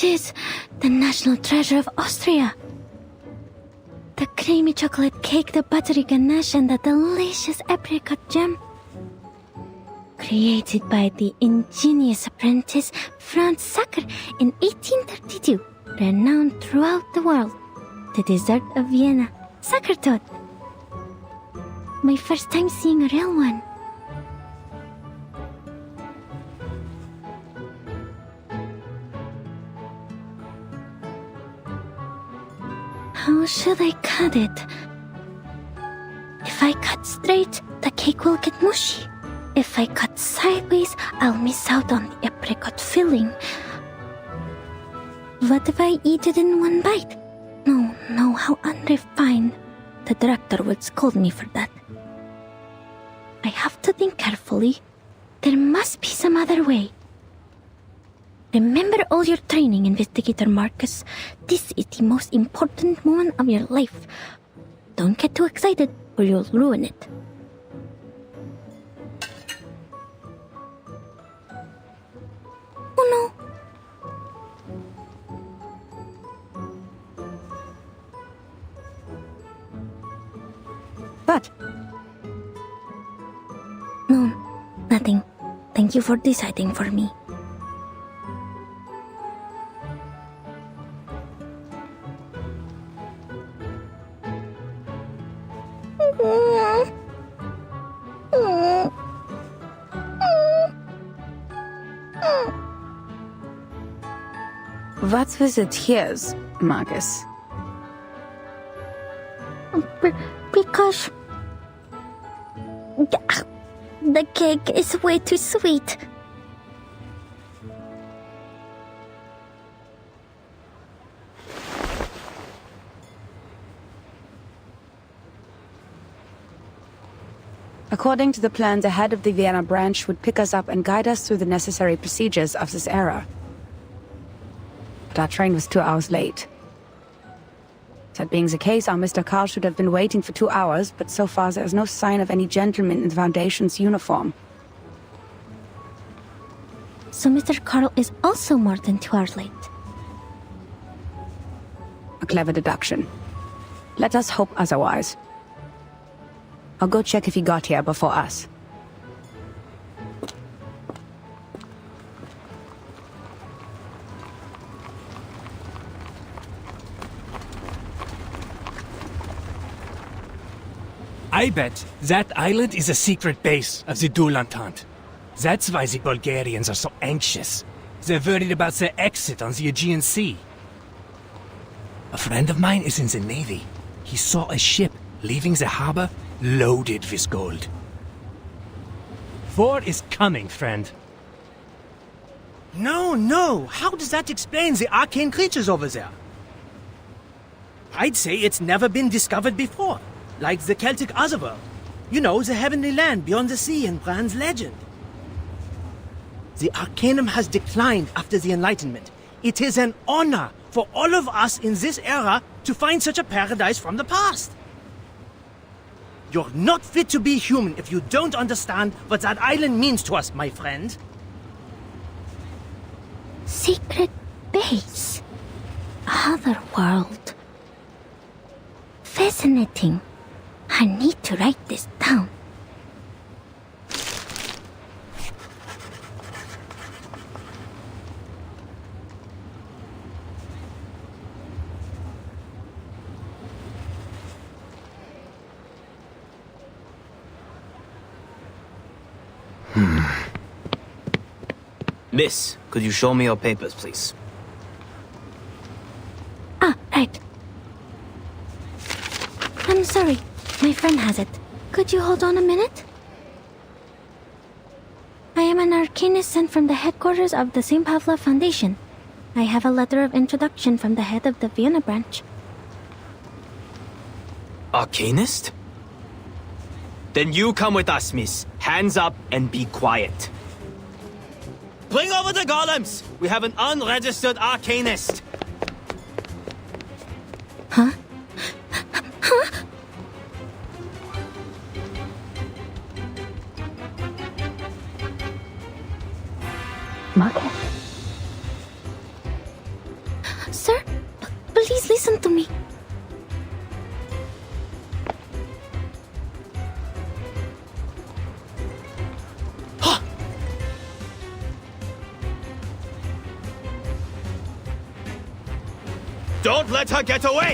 is the national treasure of Austria. The creamy chocolate cake, the buttery ganache, and the delicious apricot jam. Created by the ingenious apprentice Franz Sacher in 1832, renowned throughout the world, the dessert of Vienna, Sachertorte. My first time seeing a real one. How should I cut it? If I cut straight, the cake will get mushy. If I cut sideways, I'll miss out on the apricot filling. What if I eat it in one bite? No, how unrefined. The director would scold me for that. I have to think carefully. There must be some other way. Remember all your training, Investigator Marcus. This is the most important moment of your life. Don't get too excited or you'll ruin it. Oh no! What? No, nothing. Thank you for deciding for me. What's with the tears, Marcus? Because the cake is way too sweet. According to the plan, the head of the Vienna branch would pick us up and guide us through the necessary procedures of this era. But our train was 2 hours late. That being the case, our Mr. Carl should have been waiting for 2 hours, but so far there is no sign of any gentleman in the Foundation's uniform. So Mr. Carl is also more than 2 hours late. A clever deduction. Let us hope otherwise. I'll go check if he got here before us. I bet that island is a secret base of the Dual Entente. That's why the Bulgarians are so anxious. They're worried about their exit on the Aegean Sea. A friend of mine is in the Navy. He saw a ship leaving the harbor loaded with gold. War is coming, friend. No. How does that explain the arcane creatures over there? I'd say it's never been discovered before. Like the Celtic Otherworld. You know, the heavenly land beyond the sea in Bran's legend. The Arcanum has declined after the Enlightenment. It is an honor for all of us in this era to find such a paradise from the past. You're not fit to be human if you don't understand what that island means to us, my friend. Secret base. Other world. Fascinating. I need to write this down. Miss, could you show me your papers, please? Right. I'm sorry. My friend has it. Could you hold on a minute? I am an arcanist sent from the headquarters of the St. Pavlov Foundation. I have a letter of introduction from the head of the Vienna branch. Arcanist? Then you come with us, miss. Hands up and be quiet. Bring over the golems! We have an unregistered arcanist! Huh? Marcus? Please listen to me. Don't let her get away!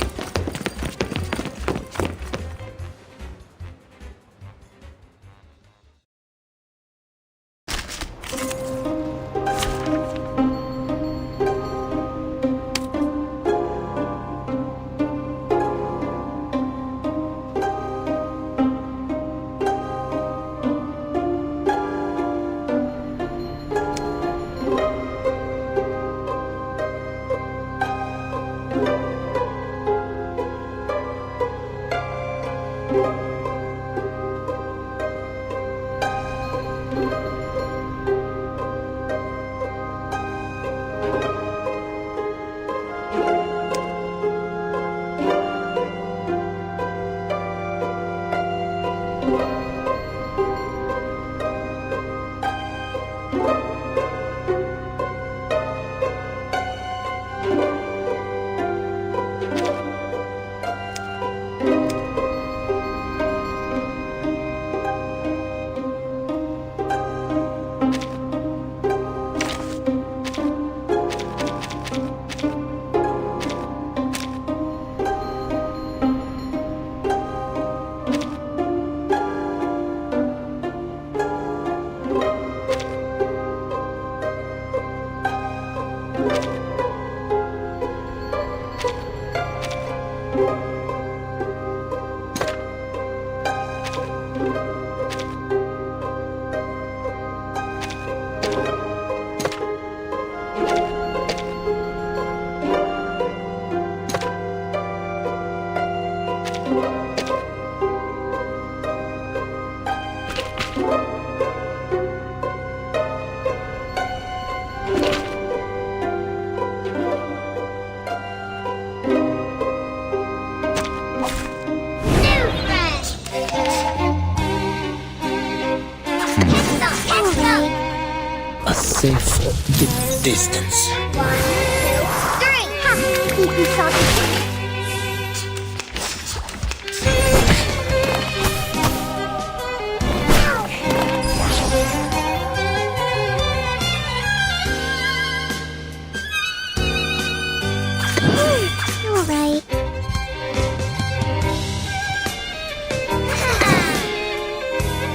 A safe distance. 1, 2, 3. Ha! Keep you salty. You're all right.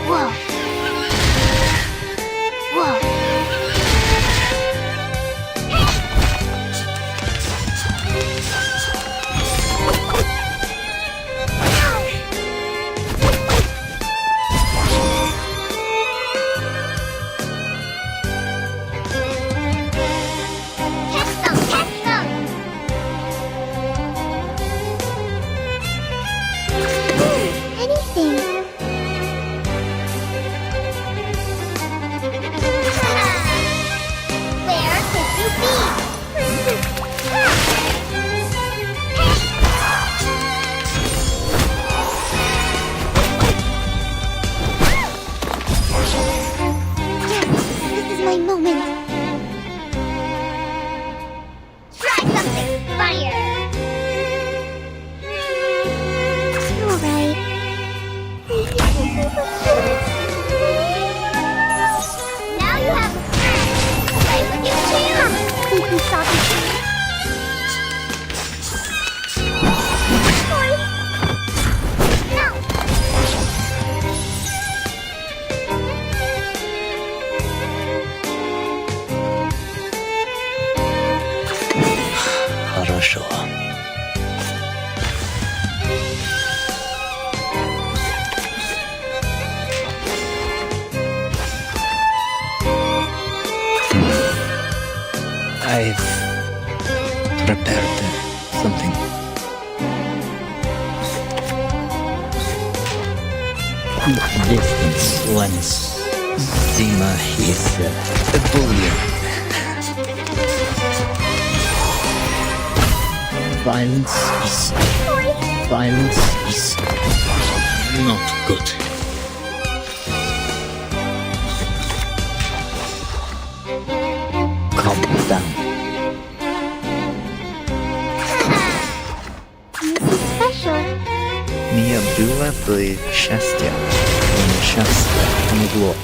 Whoa. Whoa. Anything. Where could you be? This is my moment. Try something funnier. You're all right. Now you have a friend. Play with you too. Creepy salty tree. No. Хорошо. I've prepared something. The distance once Zima is a bully. Violence is not good. Calm down. Ні, білети щастя. Щастя, помогло.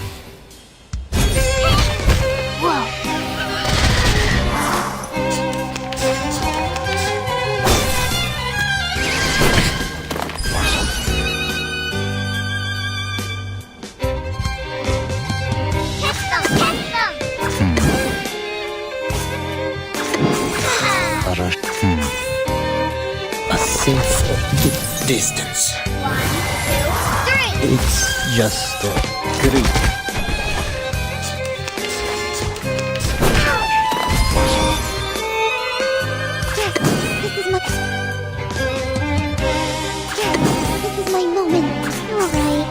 A safe distance. 1, 2, 3. It's just great. This is my... This is my moment. All right.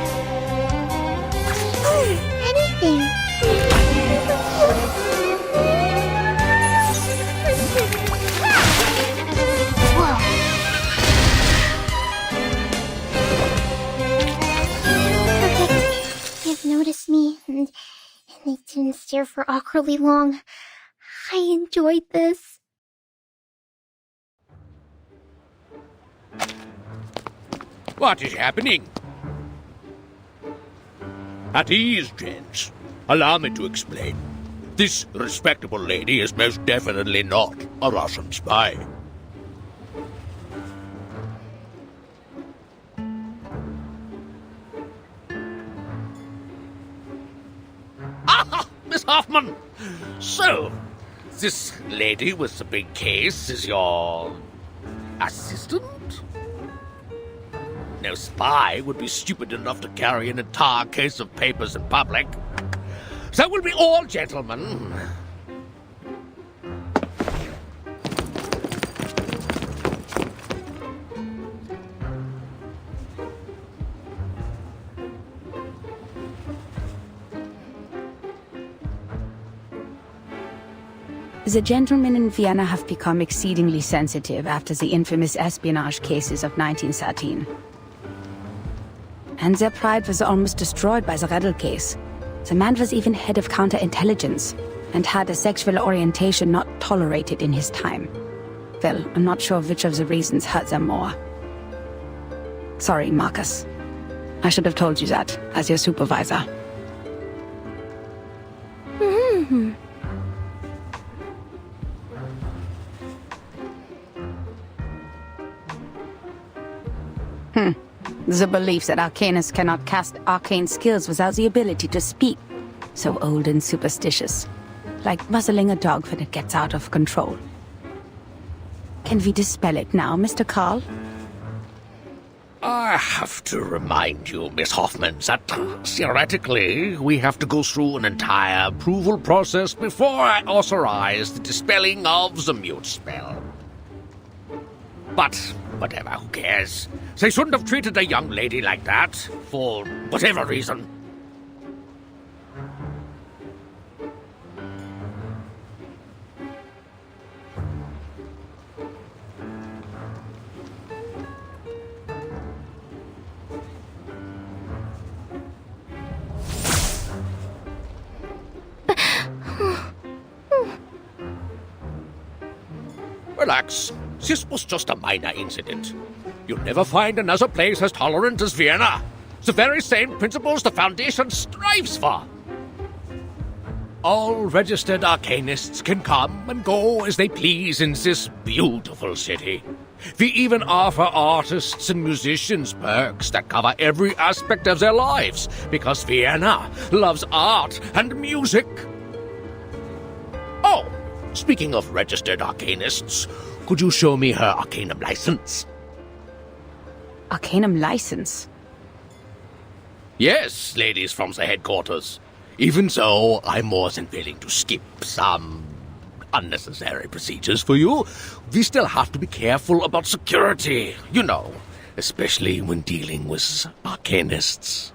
Anything. Whoa. Okay. They've noticed me, and they didn't stare for awkwardly long. I enjoyed this. What is happening? At ease, gents. Allow me to explain. This respectable lady is most definitely not a Russian spy. Ah, Miss Hoffman! So, this lady with the big case is your assistant? No spy would be stupid enough to carry an entire case of papers in public. So we'll be all gentlemen. The gentlemen in Vienna have become exceedingly sensitive after the infamous espionage cases of 1913. And their pride was almost destroyed by the Redl case. The man was even head of counterintelligence and had a sexual orientation not tolerated in his time. Well, I'm not sure which of the reasons hurt them more. Sorry, Marcus. I should have told you that, as your supervisor. The belief that arcanists cannot cast arcane skills without the ability to speak. So old and superstitious. Like muzzling a dog when it gets out of control. Can we dispel it now, Mr. Carl? I have to remind you, Miss Hoffman, that theoretically we have to go through an entire approval process before I authorize the dispelling of the mute spell. But whatever, who cares? They shouldn't have treated a young lady like that, for whatever reason. Relax. This was just a minor incident. You'll never find another place as tolerant as Vienna. The very same principles the Foundation strives for. All registered arcanists can come and go as they please in this beautiful city. We even offer artists and musicians perks that cover every aspect of their lives, because Vienna loves art and music. Oh, speaking of registered arcanists, could you show me her arcanum license? Arcanum license? Yes, ladies from the headquarters. Even so, I'm more than willing to skip some unnecessary procedures for you. We still have to be careful about security, you know, especially when dealing with arcanists.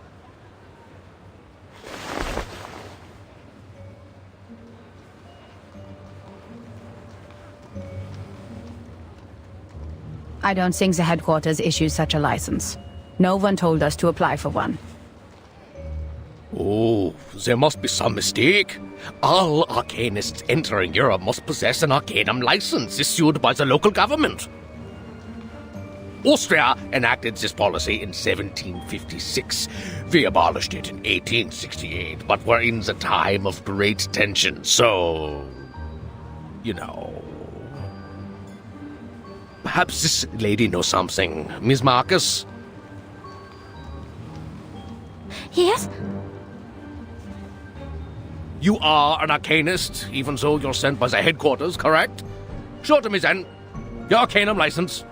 I don't think the headquarters issues such a license. No one told us to apply for one. Oh, there must be some mistake. All arcanists entering Europe must possess an arcanum license issued by the local government. Austria enacted this policy in 1756. We abolished it in 1868, but we're in the time of great tension, so... you know... Perhaps this lady knows something. Miss Marcus? Yes? You are an arcanist, even though you're sent by the headquarters, correct? Show to me then. Your arcanum license.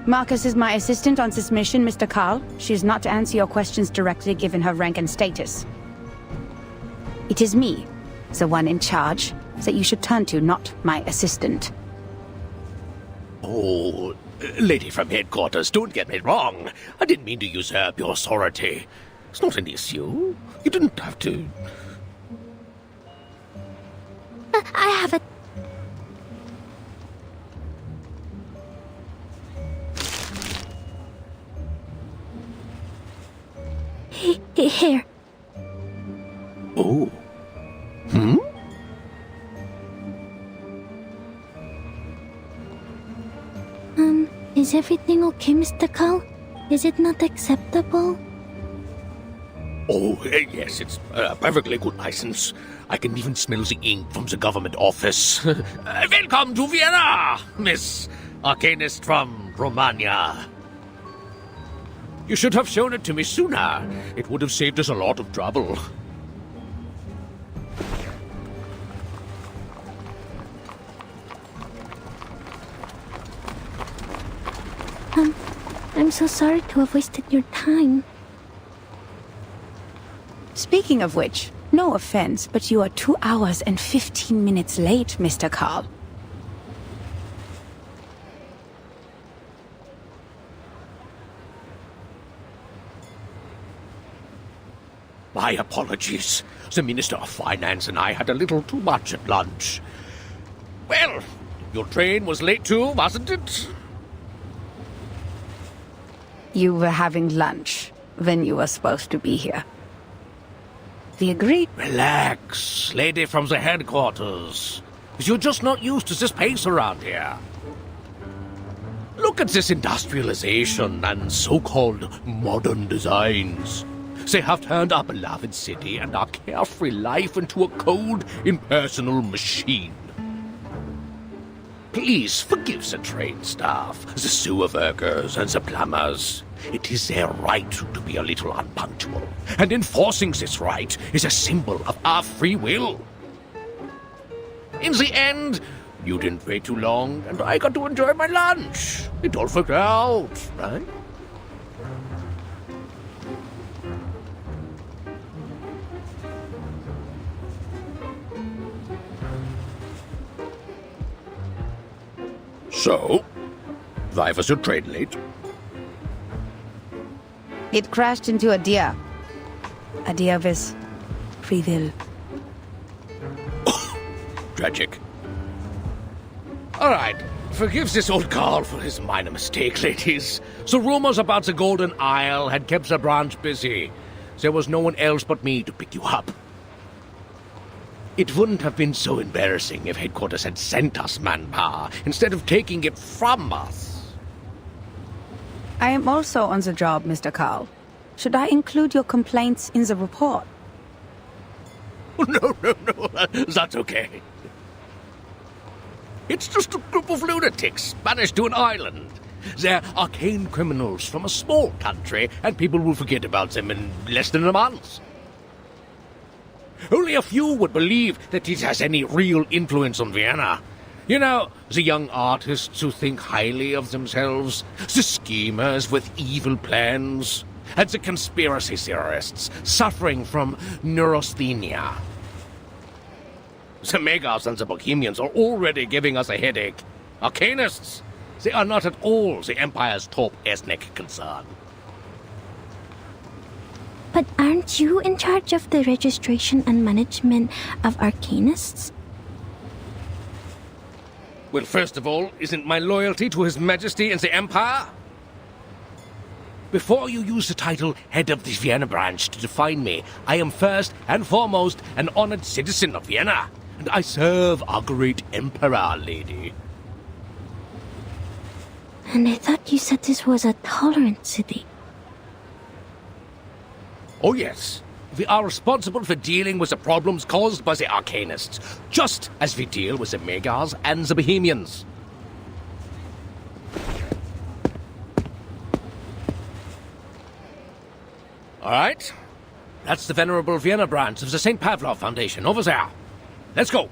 Marcus is my assistant on this mission, Mr. Carl. She is not to answer your questions directly given her rank and status. It is me, the one in charge, that you should turn to, not my assistant. Oh, lady from headquarters, don't get me wrong. I didn't mean to usurp your authority. It's not an issue. You didn't have to. I have a... Here. Oh. Hmm? Is everything okay, Mr. Carl? Is it not acceptable? Oh, yes, it's a perfectly good license. I can even smell the ink from the government office. Welcome to Vienna, Miss Arcanist from Romania. You should have shown it to me sooner. It would have saved us a lot of trouble. I'm so sorry to have wasted your time. Speaking of which, no offense, but you are 2 hours and 15 minutes late, Mr. Carl. My apologies. The Minister of Finance and I had a little too much at lunch. Well, your train was late too, wasn't it? You were having lunch when you were supposed to be here. We agreed. Relax, lady from the headquarters. You're just not used to this pace around here. Look at this industrialization and so-called modern designs. They have turned our beloved city and our carefree life into a cold, impersonal machine. Please forgive the train staff, the sewer workers, and the plumbers. It is their right to be a little unpunctual, and enforcing this right is a symbol of our free will. In the end, you didn't wait too long, and I got to enjoy my lunch. It all worked out, right? So, why was your train late? It crashed into a deer. A deer with free will. Tragic. All right, forgive this old Carl for his minor mistake, ladies. The rumors about the Golden Isle had kept the branch busy. There was no one else but me to pick you up. It wouldn't have been so embarrassing if headquarters had sent us manpower instead of taking it from us. I am also on the job, Mr. Carl. Should I include your complaints in the report? No, that's okay. It's just a group of lunatics banished to an island. They're arcane criminals from a small country, and people will forget about them in less than a month. Only a few would believe that it has any real influence on Vienna. You know, the young artists who think highly of themselves, the schemers with evil plans, and the conspiracy theorists suffering from neurasthenia. The Magars and the Bohemians are already giving us a headache. Arcanists, they are not at all the Empire's top ethnic concern. But aren't you in charge of the registration and management of arcanists? Well, first of all, isn't my loyalty to His Majesty and the Empire? Before you use the title Head of the Vienna Branch to define me, I am first and foremost an honored citizen of Vienna, and I serve our great Emperor, lady. And I thought you said this was a tolerant city. Oh yes, we are responsible for dealing with the problems caused by the Arcanists, just as we deal with the Megars and the Bohemians. All right. That's the Venerable Vienna branch of the St. Pavlov Foundation over there. Let's go.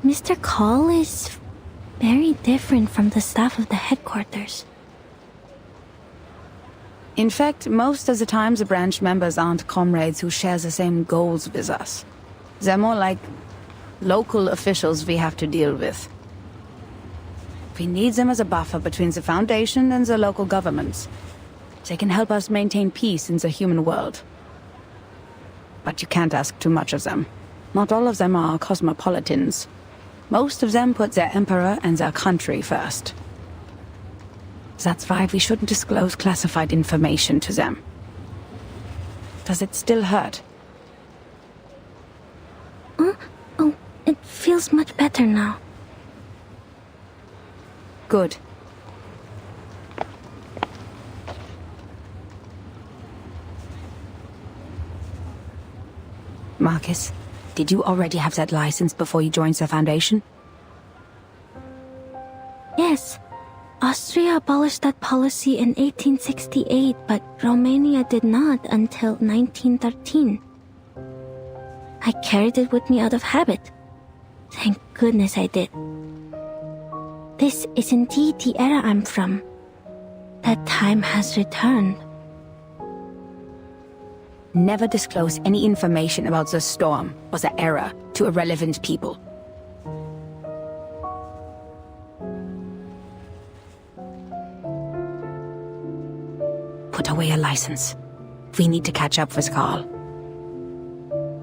Mr. Call is very different from the staff of the headquarters. In fact, most of the time the branch members aren't comrades who share the same goals with us. They're more like local officials we have to deal with. We need them as a buffer between the Foundation and the local governments. They can help us maintain peace in the human world. But you can't ask too much of them. Not all of them are cosmopolitans. Most of them put their emperor and their country first. That's why we shouldn't disclose classified information to them. Does it still hurt? Oh, it feels much better now. Good. Marcus, did you already have that license before you joined the Foundation? Yes. Austria abolished that policy in 1868, but Romania did not until 1913. I carried it with me out of habit. Thank goodness I did. This is indeed the era I'm from. That time has returned. Never disclose any information about the storm or the era to irrelevant people. Put away your license. We need to catch up with Carl.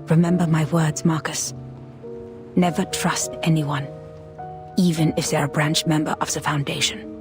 Remember my words, Marcus. Never trust anyone, even if they're a branch member of the Foundation.